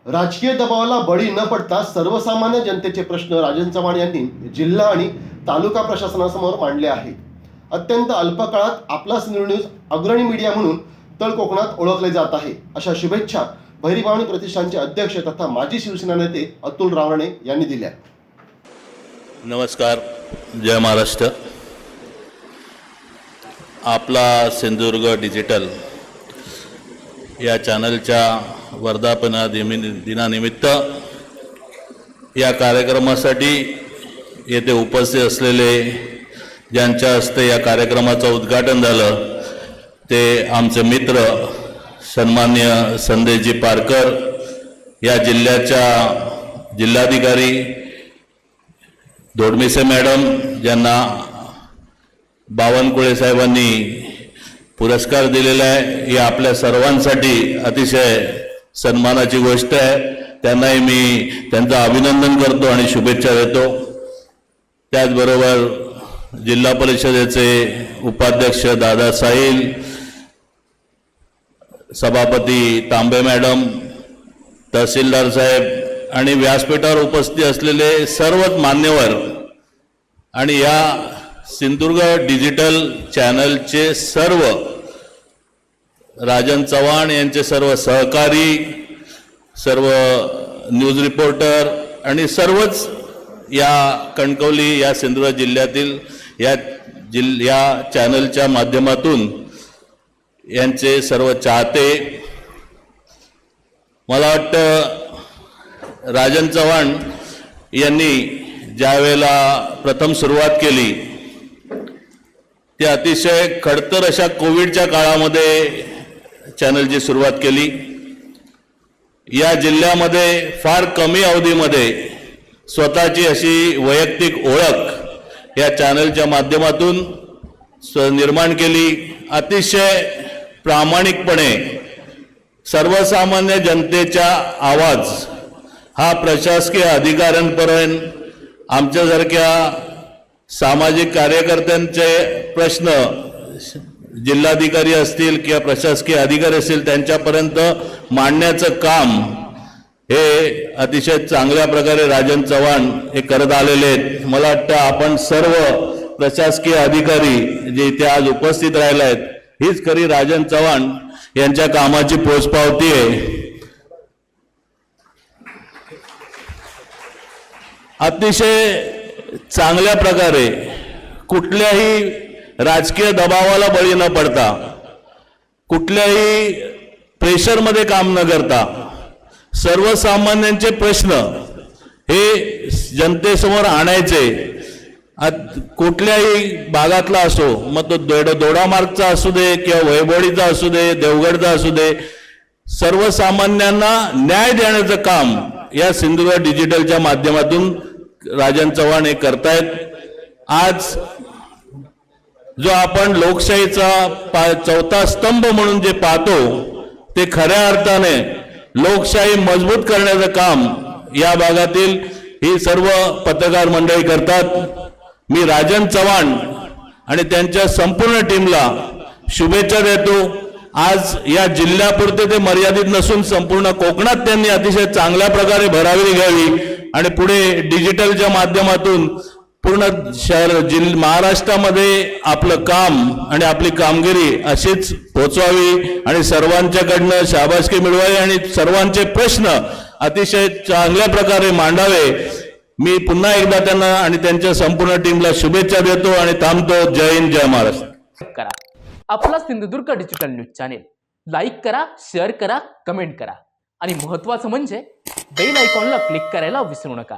राजकीय दबावाला बळी न पडता सर्वसामान्य जनतेचे प्रश्न राजन चव्हाण यांनी जिल्हा आणि तालुका प्रशासनासमोर मांडले आहेत. अत्यंत अल्प काळात आपला सिंधुदुर्ग न्यूज अग्रणी मीडिया म्हणून तळ कोकणात ओळखले जात आहे, अशा शुभेच्छा भैरीभावनी प्रतिष्ठानचे अध्यक्ष तथा माजी शिवसेना नेते अतुल रावणे यांनी दिल्या. नमस्कार, जय महाराष्ट्र. आपला सिंधुदुर्ग डिजिटल या चॅनलच्या वर्धापन दिनानिमित्त या कार्यक्रमासाठी येथे उपस्थित असलेले ज्यांच्या हस्ते या कार्यक्रमाचं उद्घाटन झालं ते आमचे मित्र सन्मान्य संदेशजी पारकर, या जिल्ह्याच्या जिल्हाधिकारी दोडमिसे मॅडम, ज्यांना बावनकुळे साहेबांनी पुरस्कार दिलेला आहे. ही आपल्या सर्वांसाठी अतिशय सन्मानाची गोष्ट आहे. त्यांनाही मी त्यांचं अभिनंदन करतो आणि शुभेच्छा देतो. त्याचबरोबर जिल्हा परिषदेचे उपाध्यक्ष दादा साहिल, सभापती तांबे मॅडम, तहसीलदार साहेब आणि व्यासपीठावर उपस्थित असलेले सर्वच मान्यवर आणि या सिंधुदुर्ग डिजिटल चॅनलचे सर्व राजन चव्हाण यांचे सर्व सहकारी, सर्व न्यूज रिपोर्टर आणि सर्वच या कणकवली या सिंधुदुर्ग जिल्ह्यातील या चॅनलच्या माध्यमातून यांचे सर्व चाहते. मला वाटतं राजन चव्हाण यांनी ज्या वेळेला प्रथम सुरुवात केली ते अतिशय खडतर अशा कोविडच्या काळामध्ये चॅनलची सुरुवात केली. या जिल्ह्यामध्ये फार कमी अवधीमध्ये स्वतःची अशी वैयक्तिक ओळख या चॅनलच्या माध्यमातून निर्माण केली. अतिशय प्रामाणिकपणे सर्वसामान्य जनतेचा आवाज हा प्रशासकीय अधिकाऱ्यांपर्यंत, आमच्यासारख्या सामाजिक कार्यकर्त्यांचे प्रश्न जिल्हाधिकारी असतील किंवा प्रशासकीय अधिकारी असतील त्यांच्यापर्यंत मांडण्याचं काम हे अतिशय चांगल्या प्रकारे राजन चव्हाण हे करत आलेले आहेत. मला वाटतं आपण सर्व प्रशासकीय अधिकारी जे इथे आज उपस्थित राहिले आहेत हीच खरी राजन चव्हाण यांच्या कामाची पोचपावती आहे. अतिशय चांगल्या प्रकारे कुठल्याही राजकीय दबावाला बळी न पडता, कुठल्याही प्रेशरमध्ये काम न करता सर्वसामान्यांचे प्रश्न हे जनतेसमोर आणायचे. कुठल्याही भागातला असो, मग तो दोडामार्गचा असू दे किंवा वैभवडीचा असू दे, देवगडचा असू दे, सर्वसामान्यांना न्याय देण्याचं काम या सिंधुदुर्ग डिजिटलच्या माध्यमातून राजन चव्हाण हे करतायत. आज जो आपण लोकशाहीचा चौथा स्तंभ म्हणून जे पाहतो ते खऱ्या अर्थाने लोकशाही मजबूत करण्याचं काम या भागातील ही सर्व पत्रकार मंडळी करतात. मी राजन चव्हाण आणि त्यांच्या संपूर्ण टीमला शुभेच्छा देतो. आज या जिल्ह्यापुरते ते मर्यादित नसून संपूर्ण कोकणात त्यांनी अतिशय चांगल्या प्रकारे भरारी घ्यावी आणि पुढे डिजिटलच्या माध्यमातून पूर्ण महाराष्ट्रामध्ये आपलं काम आणि आपली कामगिरी अशीच पोचवावी आणि सर्वांच्याकडनं शाबासकी मिळवावी आणि सर्वांचे प्रश्न अतिशय चांगल्या प्रकारे मांडावे. मी पुन्हा एकदा त्यांना आणि त्यांच्या संपूर्ण टीमला शुभेच्छा देतो आणि थांबतो. जय हिंद, जय महाराष्ट्र. करा आपला Sindhudurg digital news channel like करा, शेअर करा, कमेंट करा आणि महत्त्वाचं म्हणजे बेल आयकॉनला क्लिक करायला विसरू नका.